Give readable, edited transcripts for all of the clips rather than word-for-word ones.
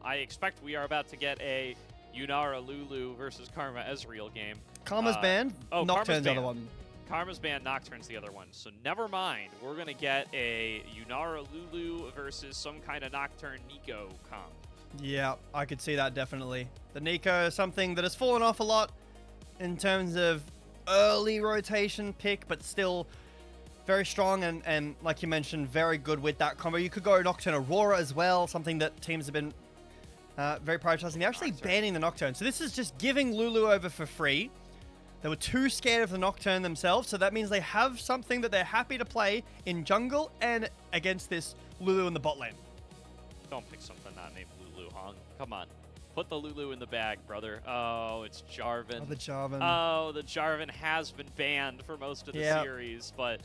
I expect we are about to get a Yunara Lulu versus Karma Ezreal game. Karma's banned. Oh, Nocturne's Karma's the other banned. one. Karma's banned, Nocturne's the other one. So never mind. We're going to get a Yunara Lulu versus some kind of Nocturne Nico comp. Yeah, I could see that definitely. The Nico is something that has fallen off a lot in terms of early rotation pick, but still very strong and like you mentioned, very good with that combo. You could go Nocturne Aurora as well, something that teams have been very prioritizing. They're actually banning the Nocturne. So this is just giving Lulu over for free. They were too scared of the Nocturne themselves, so that means they have something that they're happy to play in jungle and against this Lulu in the bot lane. Don't pick something not named Lulu, Hong. Come on. Put the Lulu in the bag, brother. Oh, it's Jarvan. Oh, the Jarvan. Oh, the Jarvan has been banned for most of the series, but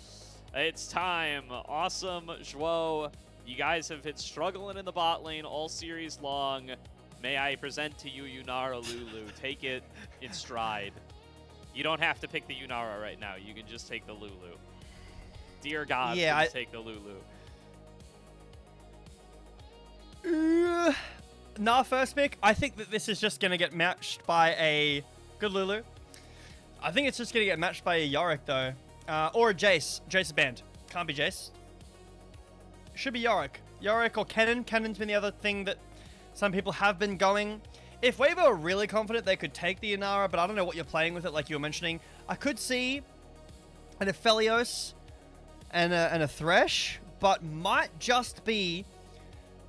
it's time. Awesome, Zhuo. You guys have been struggling in the bot lane all series long. May I present to you Yunara Lulu. Take it in stride. You don't have to pick the Yunara right now. You can just take the Lulu. Dear God, please take the Lulu. Nah, first pick. I think that this is just going to get matched by a good Lulu. I think it's just going to get matched by a Yorick, though. Or a Jace. Jace is banned. Can't be Jace. Should be Yorick. Yorick or Kennen. Kennen's been the other thing that some people have been going. If Weibo are really confident, they could take the Inara, but I don't know what you're playing with it, like you were mentioning. I could see an Aphelios and a Thresh, but might just be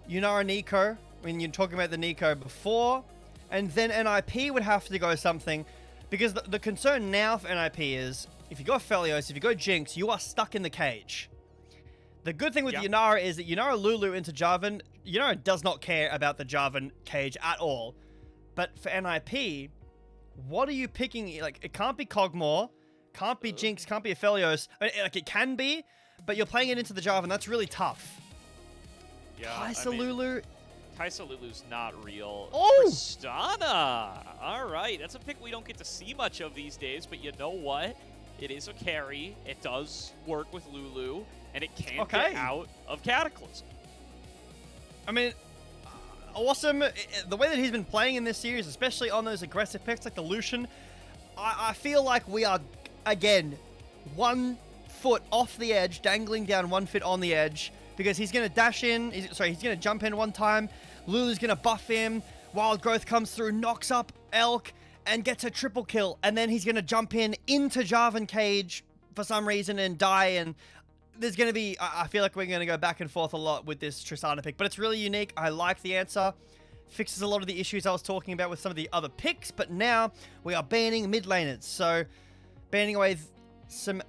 Yunara Nico, when you're talking about the Nico before, and then NIP would have to go something, because the concern now for NIP is, if you go Aphelios, if you go Jinx, you are stuck in the cage. The good thing with Yunara is that Yunara Lulu into Jarvan, Yunara does not care about the Jarvan cage at all. But for NIP, what are you picking? Like, it can't be Kog'Maw, can't be Jinx, can't be Aphelios. I mean, like, it can be, but you're playing it into the Jarvan. That's really tough. Yeah, Tysa Lulu. Tysa Lulu's not real. Oh! Tristana! All right, that's a pick we don't get to see much of these days, but you know what? It is a carry. It does work with Lulu, and it can get out of Cataclysm. I mean, awesome. The way that he's been playing in this series, especially on those aggressive picks like the Lucian, I feel like we are, again, 1 foot off the edge, dangling down 1 foot on the edge, because he's going to dash in, he's going to jump in one time, Lulu's going to buff him, Wild Growth comes through, knocks up Elk, and gets a triple kill, and then he's going to jump in into Jarvan cage for some reason and die, and there's going to be, I feel like we're going to go back and forth a lot with this Tristana pick, but it's really unique. I like the answer. Fixes a lot of the issues I was talking about with some of the other picks, but now we are banning mid laners. So, banning away some...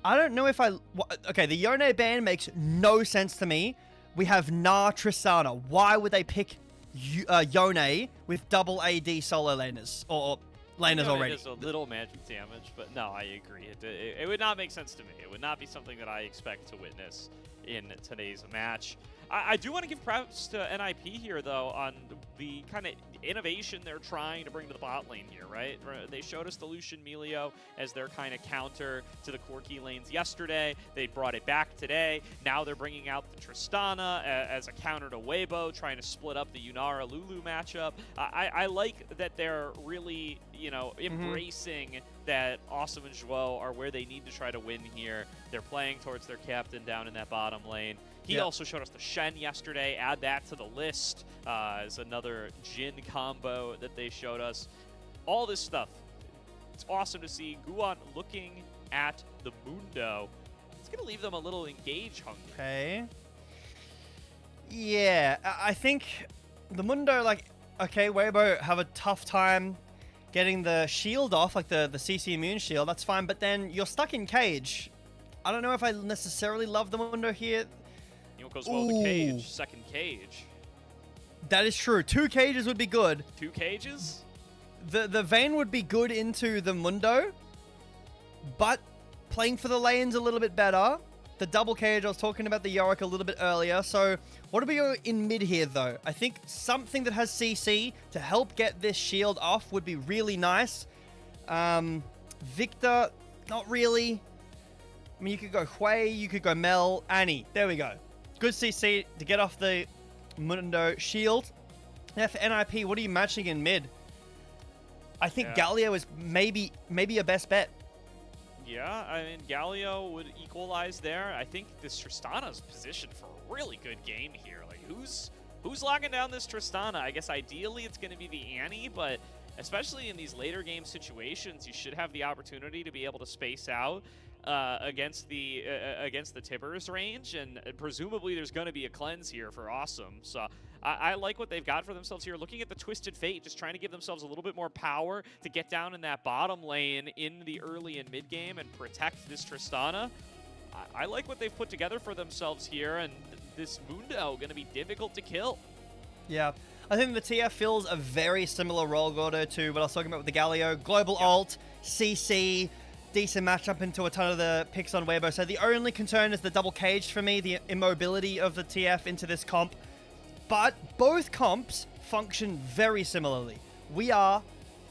I don't know if okay, the Yone ban makes no sense to me. We have Na Tristana. Why would they pick Yone with double AD solo laners? Or laners already? It is a little magic damage, but no, I agree. It would not make sense to me. It would not be something that I expect to witness in today's match. I do want to give props to NIP here, though, on the kind of innovation they're trying to bring to the bot lane here, right? They showed us the Lucian Melio as their kind of counter to the Corki lanes yesterday. They brought it back today. Now they're bringing out the Tristana as a counter to Weibo, trying to split up the Yunara Lulu matchup. I like that they're really, you know, embracing that Assum and Zhuo are where they need to try to win here. They're playing towards their captain down in that bottom lane. He also showed us the Shen yesterday. Add that to the list as another Jin combo that they showed us. All this stuff. It's awesome to see Guwon looking at the Mundo. It's going to leave them a little engage hungry. Okay. Yeah, I think the Mundo, like, okay, Weibo have a tough time getting the shield off, like the CC immune shield. That's fine, but then you're stuck in cage. I don't know if I necessarily love the Mundo here. You know what goes well with the cage? Second cage. That is true. 2 cages would be good. 2 cages? The Vayne would be good into the Mundo, but playing for the lane's a little bit better. The double cage, I was talking about the Yorick a little bit earlier. So what do we go in mid here, though? I think something that has CC to help get this shield off would be really nice. Victor, not really. I mean, you could go Hui, you could go Mel, Annie. There we go. Good CC to get off the Mundo shield. Yeah, for NIP, what are you matching in mid? I think Yeah. Galio is maybe your best bet. Yeah, I mean, Galio would equalize there. I think this Tristana's positioned for a really good game here. Like, who's locking down this Tristana? I guess ideally it's going to be the Annie, but especially in these later game situations, you should have the opportunity to be able to space out against the Tibbers range, and presumably there's going to be a cleanse here for Assum. So I like what they've got for themselves here. Looking at the Twisted Fate, just trying to give themselves a little bit more power to get down in that bottom lane in the early and mid game and protect this Tristana. I like what they've put together for themselves here, and this Mundo going to be difficult to kill. Yeah. I think the TF fills a very similar role, Gordo, to what I was talking about with the Galio. Global ult, CC, decent matchup into a ton of the picks on Weibo. So the only concern is the double cage for me, the immobility of the TF into this comp. But both comps function very similarly. We are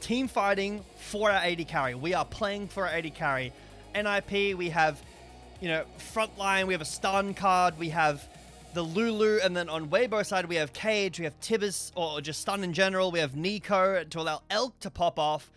team fighting for our AD carry. We are playing for our AD carry. NIP, we have, you know, frontline, we have a stun card, we have the Lulu, and then on Weibo side, we have Cage, we have Tibbers, or just stun in general, we have Nico to allow Elk to pop off.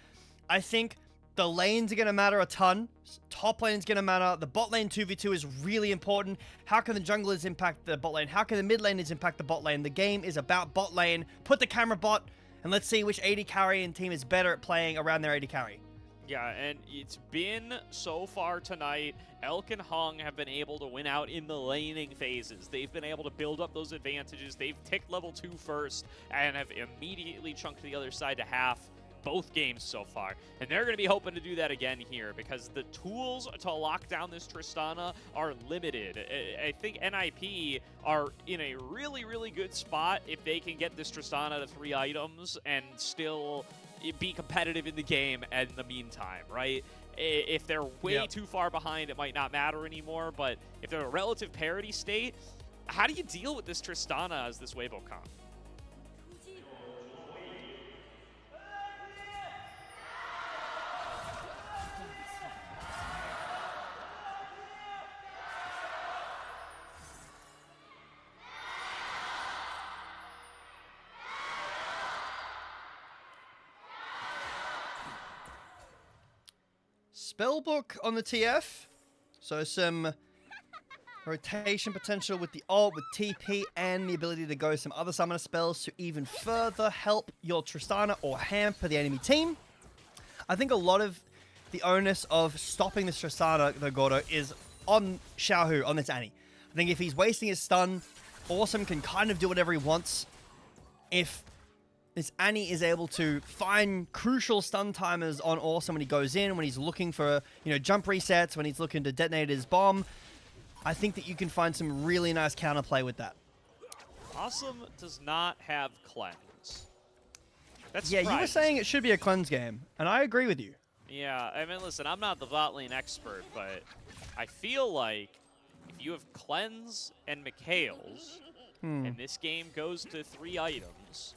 I think the lanes are going to matter a ton. Top lane is going to matter. The bot lane 2v2 is really important. How can the junglers impact the bot lane? How can the mid laners impact the bot lane? The game is about bot lane. Put the camera bot, and let's see which AD carry and team is better at playing around their AD carry. Yeah, and it's been so far tonight, Elk and Hung have been able to win out in the laning phases. They've been able to build up those advantages. They've ticked level 2 first and have immediately chunked the other side to half both games so far. And they're going to be hoping to do that again here because the tools to lock down this Tristana are limited. I think NIP are in a really, really good spot if they can get this Tristana to 3 items and still be competitive in the game in the meantime, right? If they're way too far behind, it might not matter anymore, but if they're a relative parity state, how do you deal with this Tristana as this Weibo comp? Spellbook on the TF. So some rotation potential with the ult, with TP, and the ability to go some other summoner spells to even further help your Tristana or hamper the enemy team. I think a lot of the onus of stopping this Tristana, though, Gordo, is on Xiaohu, on this Annie. I think if he's wasting his stun, Assum can kind of do whatever he wants. If this Annie is able to find crucial stun timers on Assum when he goes in, when he's looking for, you know, jump resets, when he's looking to detonate his bomb, I think that you can find some really nice counterplay with that. Assum does not have cleanse. That's yeah, you were saying it should be a cleanse game, and I agree with you. Yeah, I mean, listen, I'm not the bot lane expert, but I feel like if you have cleanse and Mikhail's, and this game goes to 3 items,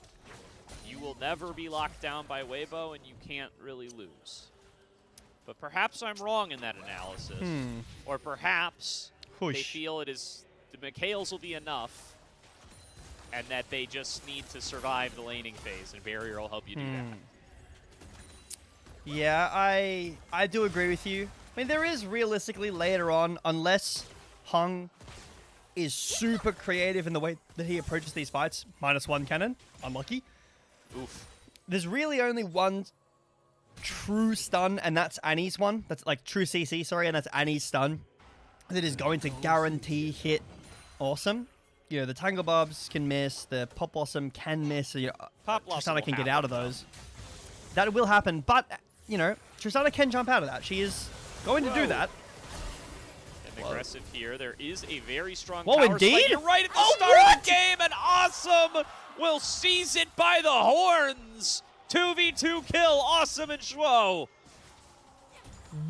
you will never be locked down by Weibo, and you can't really lose. But perhaps I'm wrong in that analysis. Or perhaps they feel it is the Mikhail's will be enough, and that they just need to survive the laning phase, and Barrier will help you do that. Yeah, I do agree with you. I mean, there is realistically later on, unless Hung is super creative in the way that he approaches these fights, -1 cannon, unlucky. Oof. There's really only one true stun, and that's Annie's one. That's like true CC, sorry, and that's Annie's stun. That is going to guarantee hit Assum. You know, the Tangle Bobs can miss, the Pop Blossom can miss, you know, Pop Blossom Tristana can will get out of those. That will happen, but, you know, Tristana can jump out of that. She is going to do that. And aggressive here. There is a very strong Whoa, power indeed? spike. You're right at the start of the game, and Assum will seize it by the horns. 2v2 kill, Assum and Zhuo.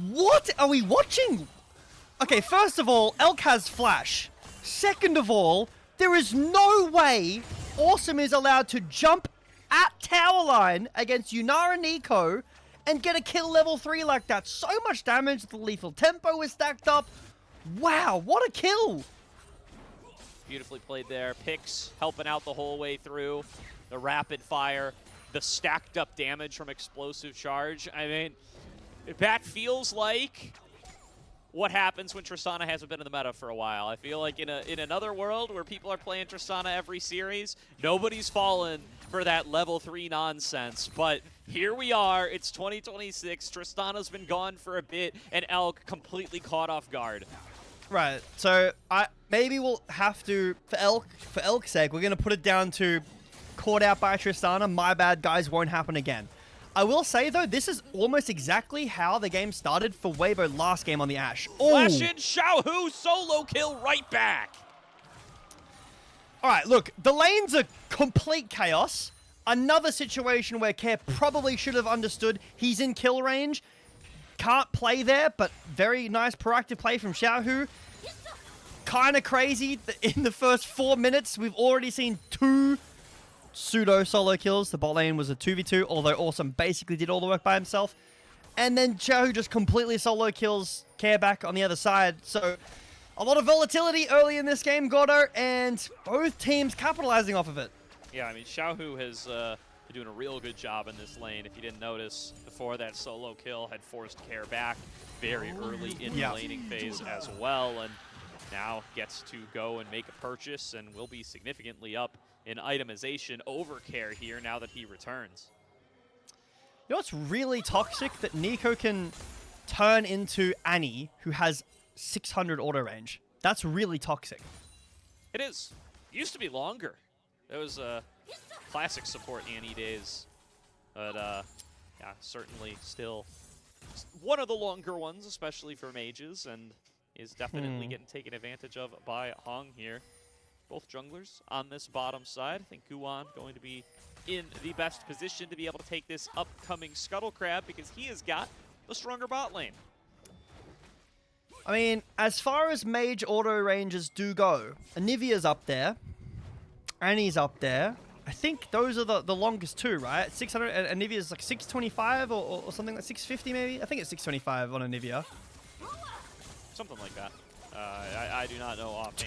What are we watching? Okay, first of all, Elk has flash. Second of all, there is no way Assum is allowed to jump at tower line against Yunara Nico and get a kill level 3 like that. So much damage, the lethal tempo is stacked up. Wow, what a kill! Beautifully played there. Picks helping out the whole way through. the rapid fire, the stacked up damage from explosive charge. I mean, that feels like what happens when Tristana hasn't been in the meta for a while. I feel like in another world where people are playing Tristana every series, nobody's fallen for that level 3 nonsense. But here we are, it's 2026, Tristana's been gone for a bit, and Elk completely caught off guard. Right, so maybe we'll have to, for Elk's sake, we're going to put it down to caught out by Tristana, my bad guys, won't happen again. I will say, though, this is almost exactly how the game started for Weibo last game on the Ashe. Flash in, Xiaohu, solo kill right back. All right, look, the lanes are complete chaos. Another situation where Care probably should have understood he's in kill range. Can't play there, but very nice proactive play from Xiaohu. Kind of crazy that in the first 4 minutes, we've already seen 2 pseudo solo kills. The bot lane was a 2v2, although Awesome basically did all the work by himself. And then Xiaohu just completely solo kills Care back on the other side. So a lot of volatility early in this game, Gordo, and both teams capitalizing off of it. Yeah, I mean, Xiaohu has been doing a real good job in this lane. If you didn't notice, before that solo kill had forced Care back very early in the laning phase as well, and now gets to go and make a purchase and will be significantly up in itemization over Care here now that he returns. You know what's really toxic? That Nico can turn into Annie, who has 600 auto range. That's really toxic. It is. It used to be longer. It was classic support Annie days. But yeah, certainly still one of the longer ones, especially for mages, and is definitely getting taken advantage of by Hong here. Both junglers on this bottom side. I think Guwon going to be in the best position to be able to take this upcoming Scuttle Crab because he has got the stronger bot lane. I mean, as far as mage auto ranges do go, Anivia's up there. Annie's up there. I think those are the longest two, right? 600, and Anivia's like 625 or something like 650 maybe? I think it's 625 on Anivia. Something like that. I do not know offhand.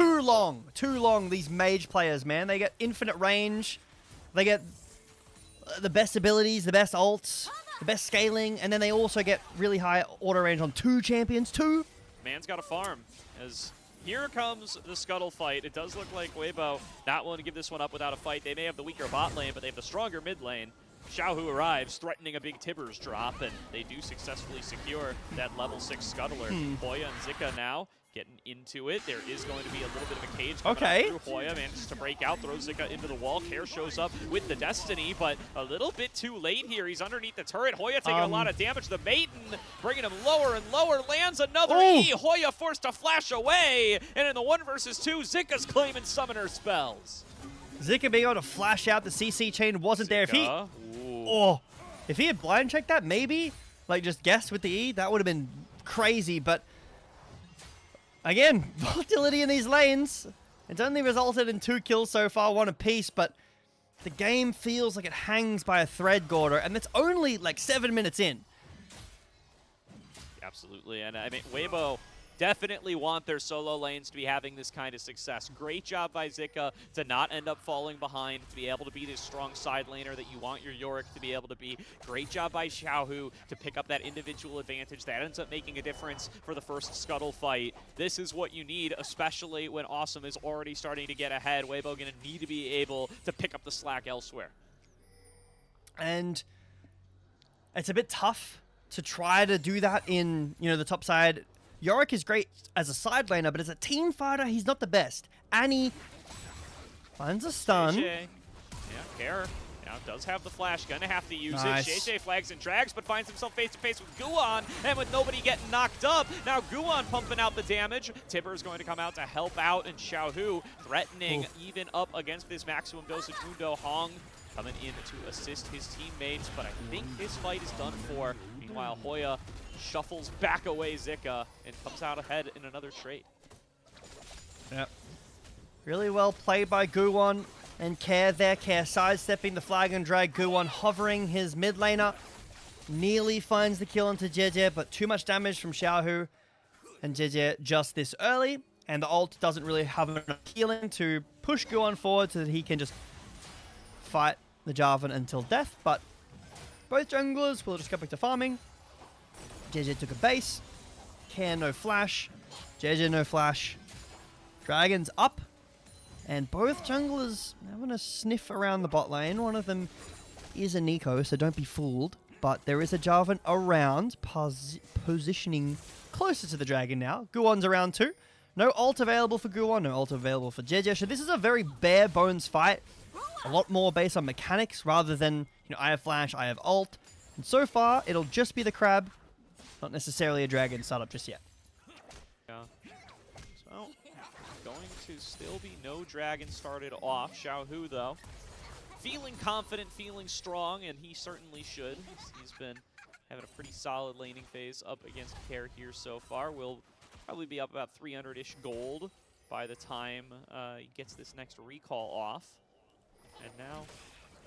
Too long, these mage players, man. They get infinite range. They get the best abilities, the best ults, the best scaling, and then they also get really high auto range on 2 champions, too. Man's got a farm. As here comes the Scuttle fight. It does look like Weibo not willing to give this one up without a fight. They may have the weaker bot lane, but they have the stronger mid lane. Xiaohu arrives, threatening a big Tibbers drop, and they do successfully secure that level 6 Scuttler. Hoya and Zika now getting into it. There is going to be a little bit of a cage coming out through. Hoya manages to break out, throws Zika into the wall. Care shows up with the Destiny, but a little bit too late here. He's underneath the turret. Hoya taking a lot of damage. The Maiden bringing him lower and lower. Lands another E. Hoya forced to flash away, and in the 1 versus 2, Zika's claiming summoner spells. Zika being able to flash out the CC chain wasn't there. If he had blind checked that, maybe, like just guessed with the E, that would have been crazy. But again, volatility in these lanes. It's only resulted in 2 kills so far, 1 apiece, but the game feels like it hangs by a thread, Gordo, and it's only like 7 minutes in. Absolutely, and I mean, Weibo definitely want their solo lanes to be having this kind of success. Great job by Zika to not end up falling behind, to be able to be this strong side laner that you want your Yorick to be able to be. Great job by Xiaohu to pick up that individual advantage. That ends up making a difference for the first Scuttle fight. This is what you need, especially when Assum is already starting to get ahead. Weibo going to need to be able to pick up the slack elsewhere. And it's a bit tough to try to do that in, you know, the top side. Yorick is great as a side laner, but as a team fighter, he's not the best. Annie finds a stun. Jiejie. Yeah, Care now does have the flash, gonna have to use it. Jiejie flags and drags, but finds himself face to face with Guwon, and with nobody getting knocked up, now Guwon pumping out the damage. Tipper's going to come out to help out, and Xiaohu threatening even up against this maximum dosage Mundo. Hong coming in to assist his teammates, but I think this fight is done for. Meanwhile, Hoya shuffles back away Zika and comes out ahead in another trade. Yep. Really well played by Guwon and Care there. Care sidestepping the flag and drag. Guwon hovering his mid laner. Nearly finds the kill into Jiejie, but too much damage from Xiaohu and Jiejie just this early. And the ult doesn't really have enough healing to push Guwon forward so that he can just fight the Jarvan until death, but both junglers will just go back to farming. Jiejie took a base. Care no flash. Jiejie no flash. Dragon's up. And both junglers having a sniff around the bot lane. One of them is a Nico, so don't be fooled. But there is a Jarvan around, positioning closer to the dragon now. Guwon's around too. No ult available for Guwon, no ult available for Jiejie. So this is a very bare bones fight. A lot more based on mechanics rather than, I have flash, I have ult. And so far, it'll just be the crab, not necessarily a dragon startup just yet. Yeah. So, going to still be no dragon started off. Xiaohu, though, feeling confident, feeling strong, and he certainly should. He's been having a pretty solid laning phase up against Care here so far. Will probably be up about 300-ish gold by the time he gets this next recall off. And now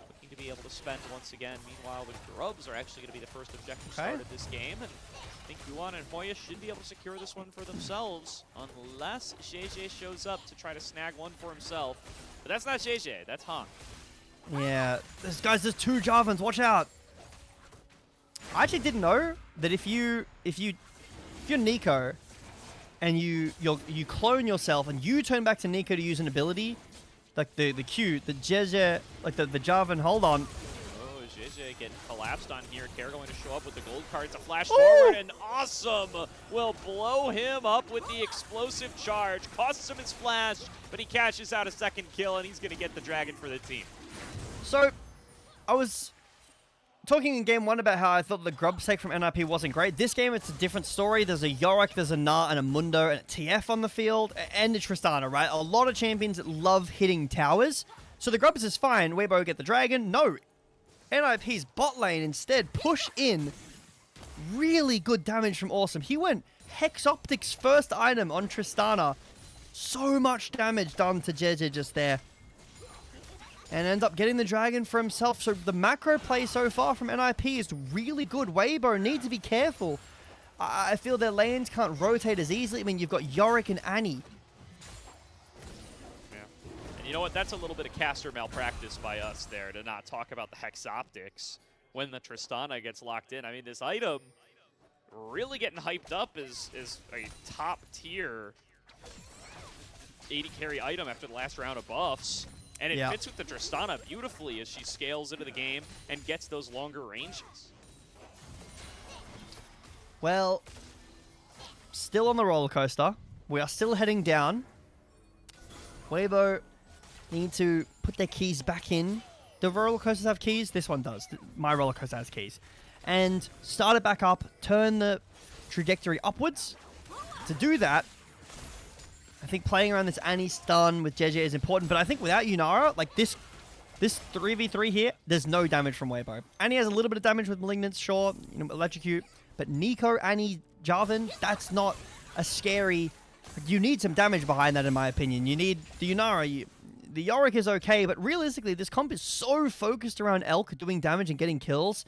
looking to be able to spend once again. Meanwhile, the Grubs are actually going to be the first objective start of this game. And I think Guwon and Hoya should be able to secure this one for themselves, unless Jiejie shows up to try to snag one for himself. But that's not Jiejie, that's Hong. Yeah, there's two Jarvans, watch out. I actually didn't know that if you're Nico and you clone yourself and you turn back to Nico to use an ability, like the Q, the Jiejie, like the Jarvan, hold on. Oh, Jiejie getting collapsed on here. Care going to show up with the gold card to flash forward, and Assum will blow him up with the explosive charge. Costs him his flash, but he cashes out a second kill, and he's going to get the dragon for the team. So, I was talking in game 1 about how I thought the grub sake from NIP wasn't great. This game, it's a different story. There's a Yorick, there's a Na, and a Mundo, and a TF on the field, and a Tristana, right? A lot of champions that love hitting towers. So the grubs is fine. Weibo get the dragon. No. NIP's bot lane instead push in. Really good damage from Awesome. He went Hex Optics first item on Tristana. So much damage done to Jiejie just there. And end up getting the dragon for himself. So the macro play so far from NIP is really good. Weibo need to be careful. I feel their lanes can't rotate as easily. I mean, you've got Yorick and Annie. Yeah. And you know what? That's a little bit of caster malpractice by us there to not talk about the Hex Optics when the Tristana gets locked in. I mean, this item really getting hyped up is a top tier 80 carry item after the last round of buffs. And it fits with the Tristana beautifully as she scales into the game and gets those longer ranges. Well, still on the roller coaster. We are still heading down. Weibo need to put their keys back in. Do roller coasters have keys? This one does. My roller coaster has keys. And start it back up. Turn the trajectory upwards. To do that, I think playing around this Annie stun with Jiejie is important, but I think without Yunara, like this 3v3 here, there's no damage from Weibo. Annie has a little bit of damage with Malignance, sure, electrocute, but Nico, Annie, Jarvan, that's not a scary... You need some damage behind that, in my opinion. You need the Yunara. The Yorick is okay, but realistically, this comp is so focused around Elk doing damage and getting kills,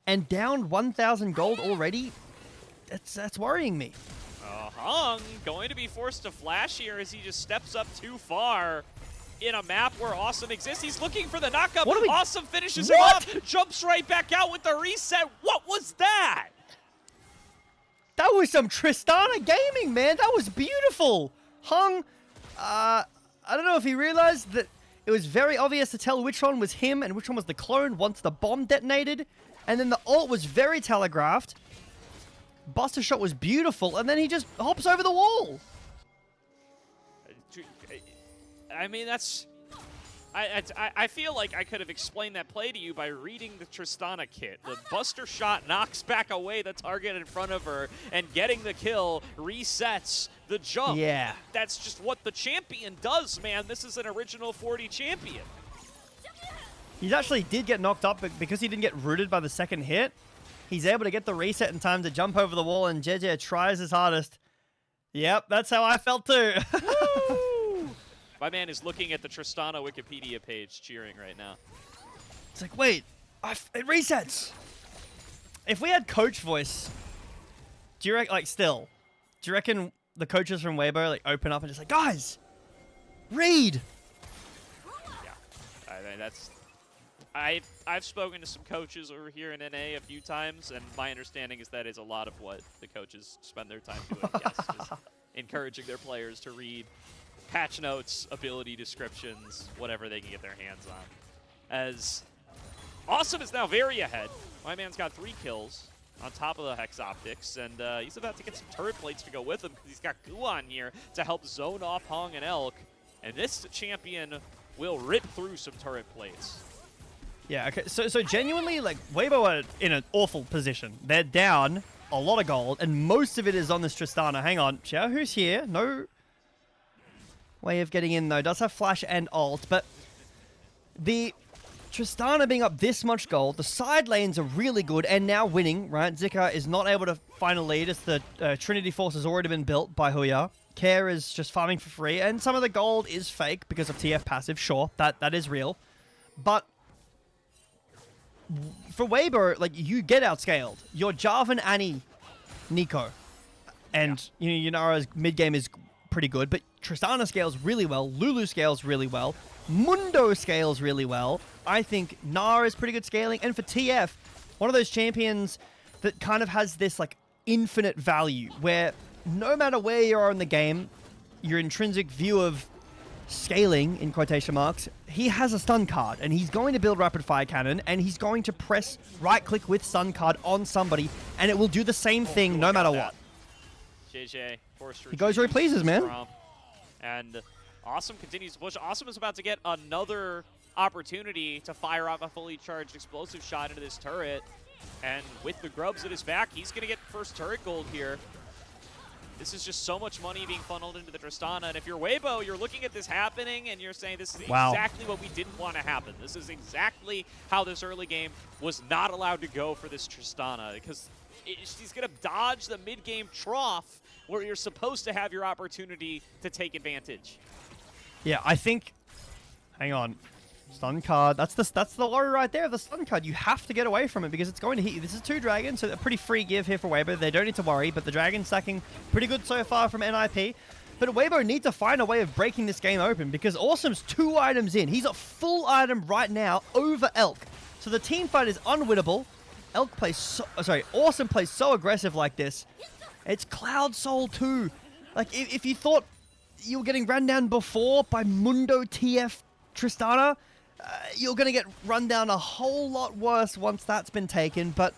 and down 1,000 gold already, that's worrying me. Hong going to be forced to flash here as he just steps up too far in a map where Awesome exists. He's looking for the knockup. Awesome finishes him up, jumps right back out with the reset. What was that? That was some Tristana gaming, man. That was beautiful. Hong, I don't know if he realized that it was very obvious to tell which one was him and which one was the clone once the bomb detonated. And then the ult was very telegraphed. Buster shot was beautiful, and then he just hops over the wall. I mean, that's... I feel like I could have explained that play to you by reading the Tristana kit. The Buster shot knocks back away the target in front of her, and getting the kill resets the jump. Yeah. That's just what the champion does, man. This is an original 40 champion. He actually did get knocked up, but because he didn't get rooted by the second hit, he's able to get the reset in time to jump over the wall, and Jiejie tries his hardest. Yep, that's how I felt too. Woo! My man is looking at the Tristana Wikipedia page, cheering right now. It's like, wait, it resets. If we had coach voice, do you reckon, like, do you reckon the coaches from Weibo, like, open up and just like, guys, read? Yeah, I mean, that's... I've spoken to some coaches over here in NA a few times, and my understanding is that is a lot of what the coaches spend their time doing. Yes, is encouraging their players to read patch notes, ability descriptions, whatever they can get their hands on. As Assum is now very ahead. My man's got 3 kills on top of the Hex Optics, and he's about to get some turret plates to go with him because he's got Guwon here to help zone off Hong and Elk, and this champion will rip through some turret plates. Yeah, okay, so genuinely, like, Weibo are in an awful position. They're down a lot of gold, and most of it is on this Tristana. Hang on, Xiaohu's here. No way of getting in, though. Does have flash and ult, but the Tristana being up this much gold, the side lanes are really good and now winning, right? Zika is not able to find a lead as the Trinity Force has already been built by Hoya. Care is just farming for free, and some of the gold is fake because of TF passive. Sure, that is real. But for Weibo, like, you get outscaled. You're Jarvan, Annie, Nico. And, you know, Nara's mid-game is pretty good, but Tristana scales really well. Lulu scales really well. Mundo scales really well. I think Nara is pretty good scaling. And for TF, one of those champions that kind of has this, like, infinite value, where no matter where you are in the game, your intrinsic view of scaling, in quotation marks, he has a stun card, and he's going to build rapid fire cannon, and he's going to press right click with stun card on somebody, and it will do the same thing no matter what. Jiejie forced he goes where he pleases, man. And Assum continues to push. Assum is about to get another opportunity to fire off a fully charged explosive shot into this turret, and with the grubs at his back, he's going to get first turret gold here. This is just so much money being funneled into the Tristana, and if you're Weibo, you're looking at this happening, and you're saying this is exactly what we didn't want to happen. This is exactly how this early game was not allowed to go for this Tristana, because he's going to dodge the mid-game trough where you're supposed to have your opportunity to take advantage. Yeah, I think... Hang on. Stun card. That's the worry right there, the stun card. You have to get away from it because it's going to hit you. This is 2 dragons, so a pretty free give here for Weibo. They don't need to worry, but the dragon stacking pretty good so far from NIP. But Weibo need to find a way of breaking this game open because Assum's 2 items in. He's a full item right now over Elk. So the team fight is unwinnable. Assum plays so aggressive like this. It's Cloud Soul 2. Like, if you thought you were getting run down before by Mundo TF Tristana, you're going to get run down a whole lot worse once that's been taken. But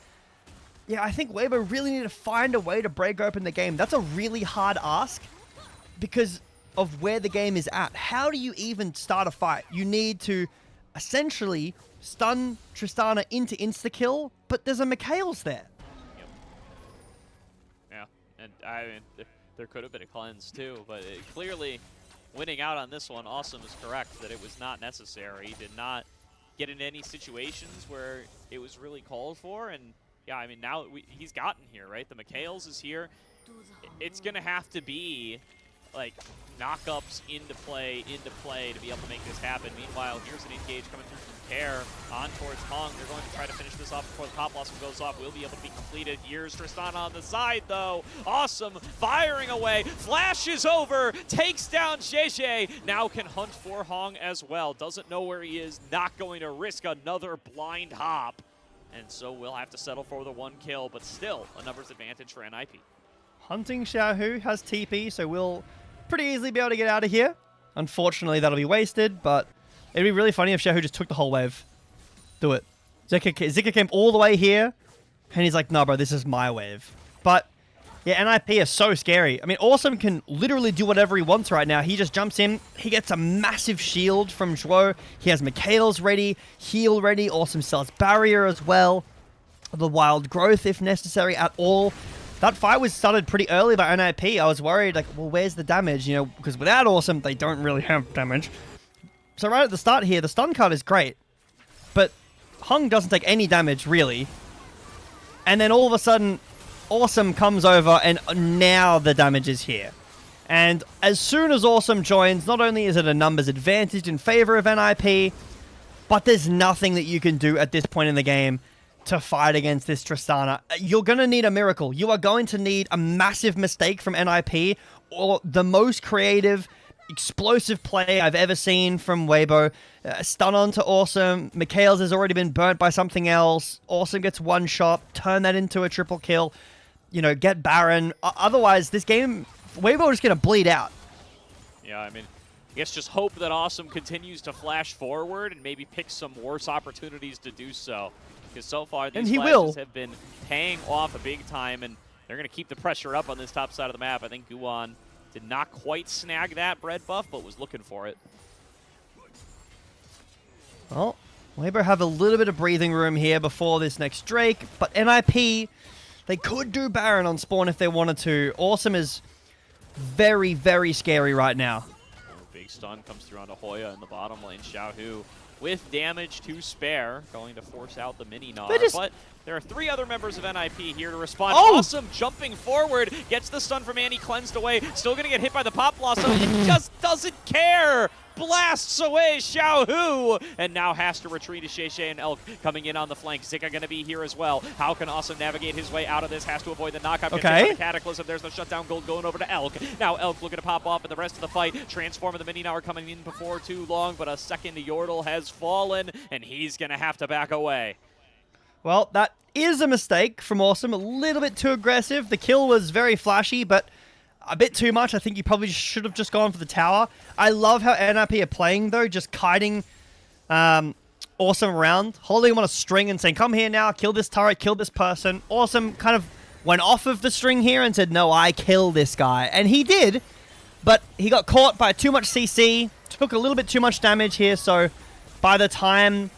yeah, I think Weibo really need to find a way to break open the game. That's a really hard ask because of where the game is at. How do you even start a fight? You need to essentially stun Tristana into insta-kill, but there's a Mikhail's there. Yep. Yeah, and I mean, there could have been a cleanse too, but clearly winning out on this one, Assum is correct that it was not necessary. He did not get in any situations where it was really called for, and yeah, I mean, now he's gotten here, right? The Mikhail's is here. It's going to have to be like knockups into play to be able to make this happen. Meanwhile, here's an engage coming through from Care on towards Hong. They're going to try to finish this off before the top blossom goes off. Will be able to be completed. Here's Tristana on the side, though. Assum firing away, flashes over, takes down Jiejie. Now can hunt for Hong as well. Doesn't know where he is. Not going to risk another blind hop. And so we'll have to settle for the 1 kill, but still a numbers advantage for NIP. Hunting Xiaohu has TP, so we'll pretty easily be able to get out of here. Unfortunately, that'll be wasted, but it'd be really funny if Xiaohu just took the whole wave. Do it. Zika came all the way here, and he's like, no, bro, this is my wave. But, yeah, NIP is so scary. I mean, Assum can literally do whatever he wants right now. He just jumps in. He gets a massive shield from Zhuo. He has Mikhail's ready, heal ready. Assum sells barrier as well. The wild growth, if necessary at all. That fight was started pretty early by NIP. I was worried, like, well, where's the damage? You know, because without Assum, they don't really have damage. So right at the start here, the stun card is great. But Hung doesn't take any damage, really. And then all of a sudden, Assum comes over, and now the damage is here. And as soon as Assum joins, not only is it a numbers advantage in favor of NIP, but there's nothing that you can do at this point in the game to fight against this Tristana. You're going to need a miracle. You are going to need a massive mistake from NIP or the most creative explosive play I've ever seen from Weibo. Stun on to Awesome. Mikhail's has already been burnt by something else. Awesome gets one shot. Turn that into a triple kill. You know, get Baron. Otherwise, this game, Weibo is going to bleed out. Yeah, I mean, I guess just hope that Assum continues to flash forward and maybe pick some worse opportunities to do so. Because so far, these flashes have been paying off a big time, and they're going to keep the pressure up on this top side of the map. I think Guwon did not quite snag that bread buff, but was looking for it. Well, Weibo have a little bit of breathing room here before this next Drake, but NIP, they could do Baron on spawn if they wanted to. Awesome is very, very scary right now. Big stun comes through onto Hoya in the bottom lane. Xiaohu with damage to spare, going to force out the mini-gnar. But there are 3 other members of NIP here to respond. Awesome jumping forward, gets the stun from Annie cleansed away, still going to get hit by the Pop Blossom, and just doesn't care! Blasts away Xiaohu, and now has to retreat to Jiejie and Elk coming in on the flank. Zika going to be here as well. How can Assum navigate his way out of this? Has to avoid the knockup. Okay. The Cataclysm. There's the shutdown gold going over to Elk. Now Elk looking to pop off in the rest of the fight. Transform of the mini-gnar coming in before too long, but a second Yordle has fallen, and he's going to have to back away. Well, that is a mistake from Awesome. A little bit too aggressive. The kill was very flashy, but a bit too much. I think you probably should have just gone for the tower. I love how NIP are playing, though, just kiting Awesome around, holding him on a string and saying, come here now, kill this turret, kill this person. Awesome kind of went off of the string here and said, no, I kill this guy. And he did, but he got caught by too much CC, took a little bit too much damage here, so by the time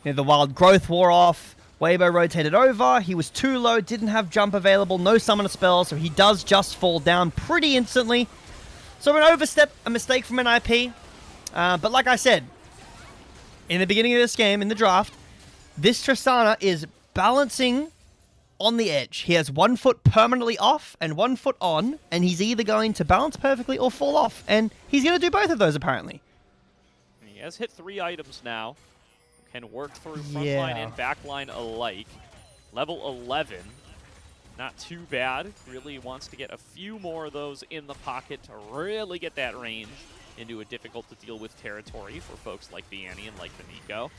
the wild growth wore off, Weibo rotated over, he was too low, didn't have jump available, no summoner spell, so he does just fall down pretty instantly. So an overstep, a mistake from NIP, but like I said, in the beginning of this game, in the draft, this Tristana is balancing on the edge. He has 1 foot permanently off and 1 foot on, and he's either going to balance perfectly or fall off, and he's going to do both of those apparently. He has hit 3 items now. Can work through frontline and backline alike. Level 11, not too bad. Really wants to get a few more of those in the pocket to really get that range into a difficult to deal with territory for folks like the Annie and like the Nico.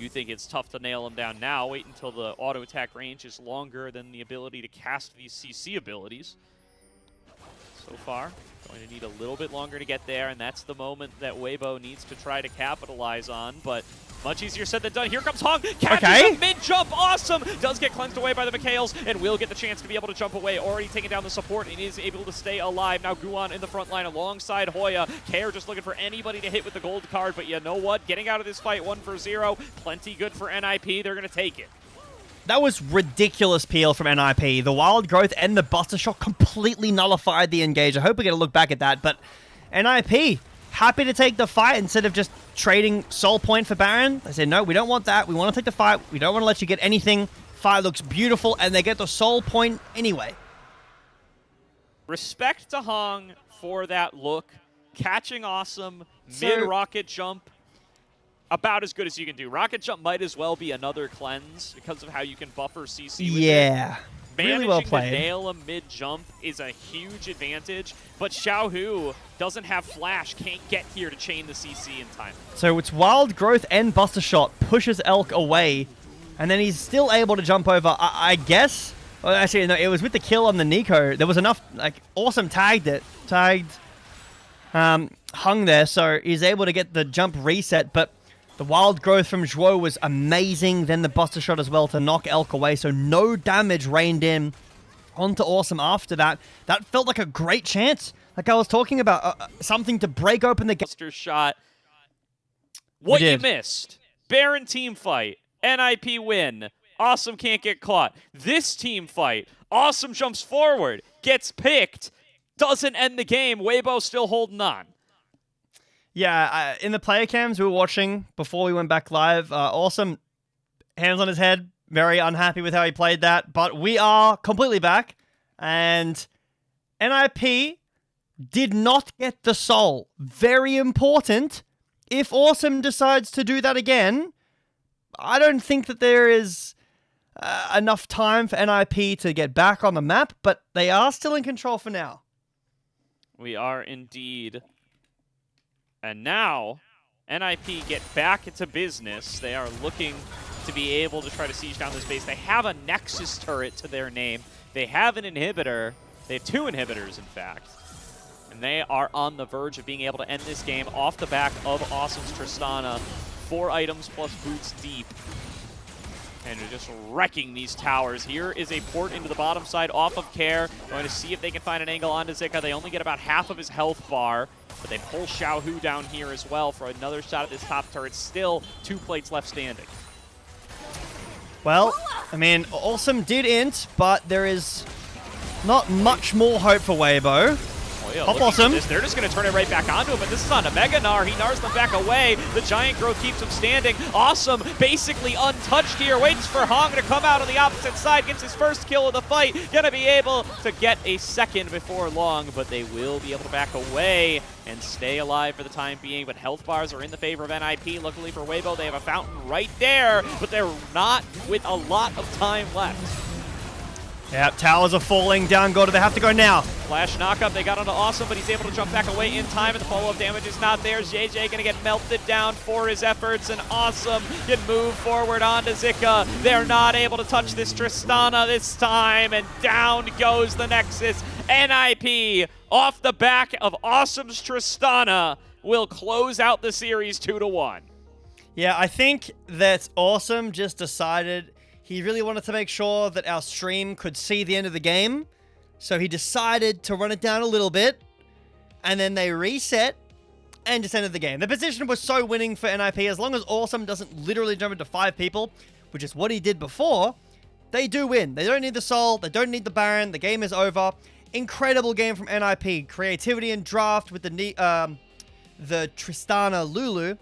You think it's tough to nail him down now. Wait until the auto attack range is longer than the ability to cast these CC abilities. So far, going to need a little bit longer to get there, and that's the moment that Weibo needs to try to capitalize on, but much easier said than done. Here comes Hong, catches a mid-jump, awesome! Does get cleansed away by the Mikhails, and will get the chance to be able to jump away. Already taking down the support, and is able to stay alive. Now Guwon in the front line alongside Hoya. Care just looking for anybody to hit with the gold card, but you know what? Getting out of this fight 1 for 0, plenty good for NIP. They're going to take it. That was ridiculous peel from NIP. The wild growth and the buster shot completely nullified the engage. I hope we get a look back at that, but NIP happy to take the fight instead of just trading soul point for Baron. They said, no, we don't want that. We want to take the fight. We don't want to let you get anything. Fight looks beautiful, and they get the soul point anyway. Respect to Hong for that look. Catching Assum, mid-rocket jump. About as good as you can do. Rocket jump might as well be another cleanse because of how you can buffer CC with it. Really well played. Managing to nail a mid-jump is a huge advantage, but Xiaohu doesn't have flash, can't get here to chain the CC in time. So it's wild growth and buster shot pushes Elk away, and then he's still able to jump over, I guess. Well, actually, no, it was with the kill on the Nico. There was enough, like, Awesome tagged Hung there, so he's able to get the jump reset, but the wild growth from Zhuo was amazing. Then the buster shot as well to knock Elk away. So no damage rained in onto Awesome after that. That felt like a great chance. Like I was talking about, something to break open the buster shot. What you missed. Baron team fight. NIP win. Assum can't get caught. This team fight. Assum jumps forward. Gets picked. Doesn't end the game. Weibo still holding on. Yeah, in the player cams we were watching before we went back live, Awesome, hands on his head, very unhappy with how he played that, but we are completely back, and NIP did not get the soul. Very important. If Awesome decides to do that again, I don't think that there is enough time for NIP to get back on the map, but they are still in control for now. We are indeed. And now, NIP get back into business. They are looking to be able to try to siege down this base. They have a Nexus turret to their name. They have an inhibitor. They have 2 inhibitors, in fact. And they are on the verge of being able to end this game off the back of Assum's Tristana. 4 items plus boots deep. And they're just wrecking these towers. Here is a port into the bottom side off of Care. Going to see if they can find an angle onto Zika. They only get about half of his health bar. But they pull Xiaohu down here as well for another shot at this top turret. Still 2 plates left standing. Well, I mean, Assum did int, but there is not much more hope for Weibo. Oh, yeah, Hop Assum. They're just going to turn it right back onto him, but this is on a Mega Gnar. He Gnars them back away. The Giant Growth keeps him standing. Assum basically untouched here. Waits for Hong to come out on the opposite side. Gets his first kill of the fight. Going to be able to get a second before long, but they will be able to back away and stay alive for the time being. But health bars are in the favor of NIP. Luckily for Weibo, they have a fountain right there, but they're not with a lot of time left. Yep, towers are falling down. Gordo, they have to go now. Flash knockup, they got onto Assum, but he's able to jump back away in time, and the follow-up damage is not there. Jiejie gonna get melted down for his efforts, and Assum can move forward onto Zika. They're not able to touch this Tristana this time, and down goes the Nexus. NIP, off the back of Assum's Tristana, will close out the series 2-1. Yeah, I think that Assum just decided he really wanted to make sure that our stream could see the end of the game. So he decided to run it down a little bit. And then they reset and just ended the game. The position was so winning for NIP. As long as Assum doesn't literally jump into 5 people, which is what he did before, they do win. They don't need the Soul. They don't need the Baron. The game is over. Incredible game from NIP. Creativity and draft with the Tristana Lulu.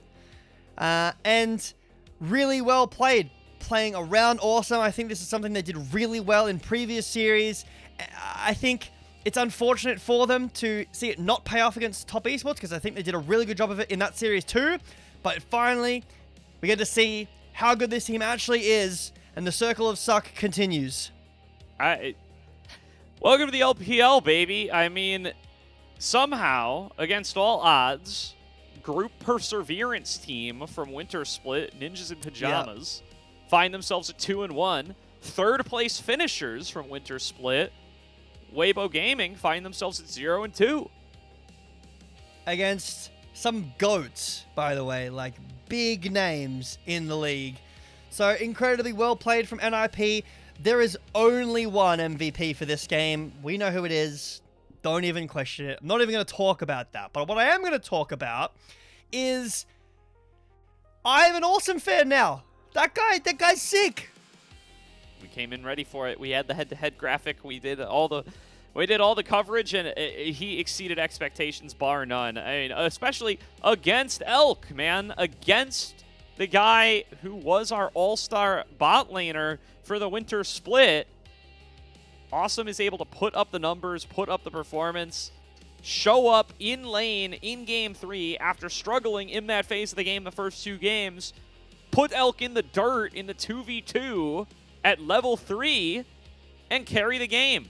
And really well played. Playing around Assum. I think this is something they did really well in previous series. I think it's unfortunate for them to see it not pay off against top esports, because I think they did a really good job of it in that series too. But finally, we get to see how good this team actually is, and the circle of suck continues. Welcome to the LPL, baby. I mean, somehow, against all odds, Group Perseverance team from Winter Split, Ninjas in Pyjamas, find themselves at 2-1. Third place finishers from Winter Split, Weibo Gaming, find themselves at 0-2. Against some GOATs, by the way, like big names in the league. So incredibly well played from NIP. There is only one MVP for this game. We know who it is. Don't even question it. I'm not even going to talk about that. But what I am going to talk about is I'm an Assum fan now. That guy's sick. We came in ready for it. We had the head-to-head graphic. We did all the coverage, and he exceeded expectations, bar none. I mean, especially against Elk, man, against the guy who was our all-star bot laner for the Winter Split. Assum is able to put up the numbers, put up the performance, show up in lane in Game 3 after struggling in that phase of the game the first 2 games. Put Elk in the dirt in the 2v2 at level 3 and carry the game.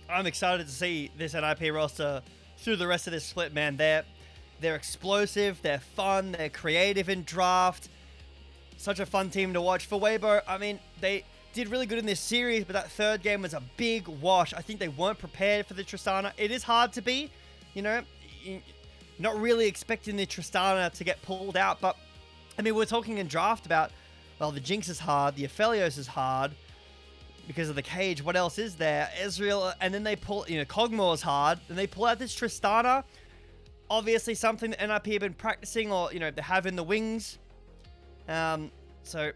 I'm excited to see this NIP roster through the rest of this split, man. They're explosive, they're fun, they're creative in draft. Such a fun team to watch. For Weibo, I mean, they did really good in this series, but that third game was a big wash. I think they weren't prepared for the Tristana. It is hard to be, you know, not really expecting the Tristana to get pulled out, but I mean, we're talking in draft about, well, the Jinx is hard, the Aphelios is hard because of the cage. What else is there? Ezreal, and then they pull, you know, Kog'Maw is hard, and they pull out this Tristana. Obviously something that NIP have been practicing, or, you know, they have in the wings. So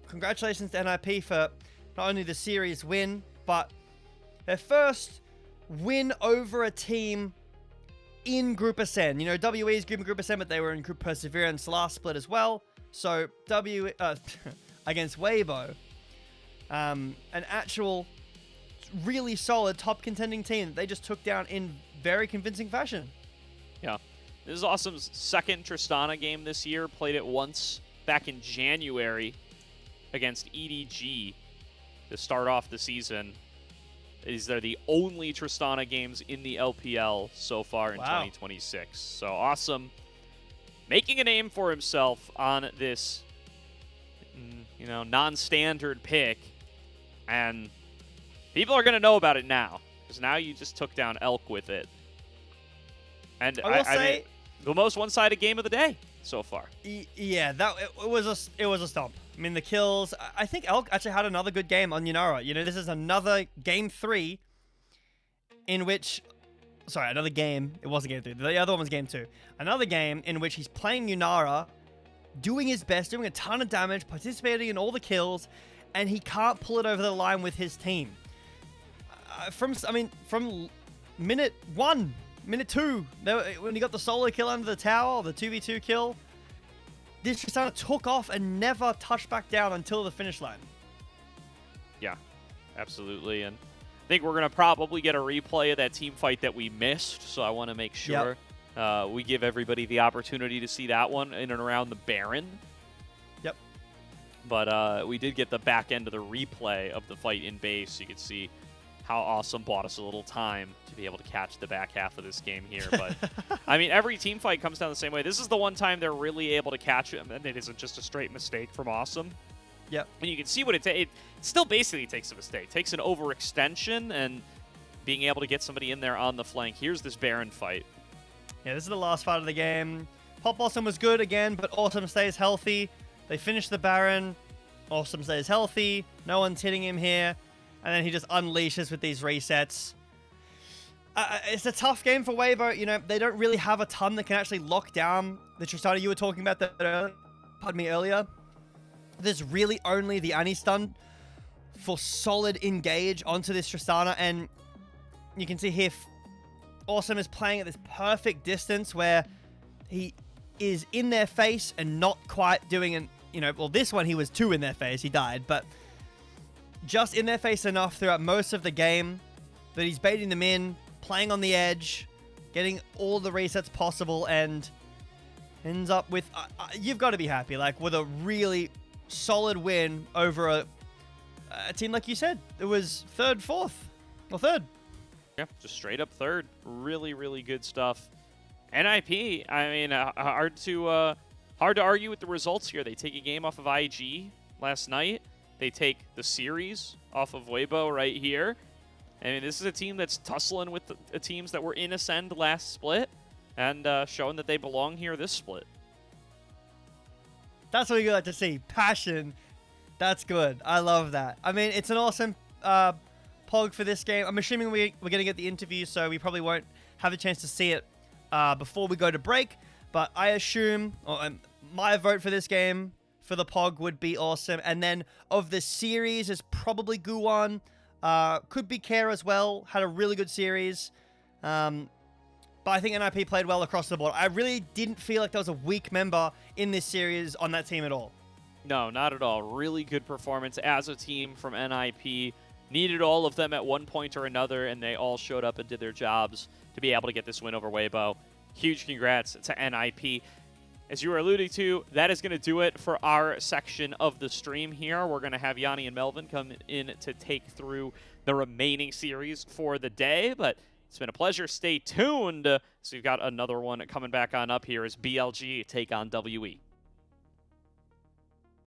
congratulations to NIP for not only the series win, but their first win over a team in Group Ascend. You know, WE's Group Ascend, but they were in Group Perseverance last split as well. So against Weibo, an actual really solid top contending team that they just took down in very convincing fashion. Yeah. This is Assum's second Tristana game this year. Played it once back in January against EDG to start off the season. These are the only Tristana games in the LPL so far in 2026. So Assum making a name for himself on this, you know, non-standard pick, and people are going to know about it now, because now you just took down Elk with it. And I mean, the most one-sided game of the day so far. Yeah, it was a stomp. I mean, the kills. I think Elk actually had another good game on Yunara. You know, this is another game 3 in which, sorry, another game. It wasn't game 3. The other one was game 2. Another game in which he's playing Yunara, doing his best, doing a ton of damage, participating in all the kills, and he can't pull it over the line with his team. From minute 1. Minute 2, when he got the solo kill under the tower, the 2v2 kill, this Tristana took off and never touched back down until the finish line. Yeah, absolutely. And I think we're going to probably get a replay of that team fight that we missed, so I want to make sure we give everybody the opportunity to see that one in and around the Baron. Yep. But we did get the back end of the replay of the fight in base, so you could see how Assum bought us a little time to be able to catch the back half of this game here. But, I mean, every team fight comes down the same way. This is the one time they're really able to catch him, and it isn't just a straight mistake from Assum. Yep. And you can see what it still basically takes a mistake. It takes an overextension and being able to get somebody in there on the flank. Here's this Baron fight. Yeah, this is the last fight of the game. Pop Assum was good again, but Assum stays healthy. They finish the Baron. Assum stays healthy. No one's hitting him here. And then he just unleashes with these resets. It's a tough game for Weibo. You know, they don't really have a ton that can actually lock down the Tristana you were talking about earlier. There's really only the Ani-stun for solid engage onto this Tristana. And you can see here, Assum is playing at this perfect distance where he is in their face and not quite doing an, you know, well, this one he was 2 in their face. He died, but just in their face enough throughout most of the game that he's baiting them in, playing on the edge, getting all the resets possible, and ends up with, you've got to be happy, like, with a really solid win over a team, like you said. It was third. Yeah, just straight up third. Really, really good stuff. NIP, I mean, hard to argue with the results here. They take a game off of IG last night. They take the series off of Weibo right here. I mean, this is a team that's tussling with the teams that were in Ascend last split and showing that they belong here this split. That's what you like to see. Passion. That's good. I love that. I mean, it's an awesome pog for this game. I'm assuming we're going to get the interview, so we probably won't have a chance to see it before we go to break. But I assume my vote for this game for the pog would be awesome. And then of the series is probably Guwon. Could be Care as well. Had a really good series. But I think NIP played well across the board. I really didn't feel like there was a weak member in this series on that team at all. No, not at all. Really good performance as a team from NIP. Needed all of them at one point or another, and they all showed up and did their jobs to be able to get this win over Weibo. Huge congrats to NIP. As you were alluding to, that is going to do it for our section of the stream here. We're going to have Yanni and Melvin come in to take through the remaining series for the day, but it's been a pleasure. Stay tuned. So we've got another one coming back on up here as BLG take on WE.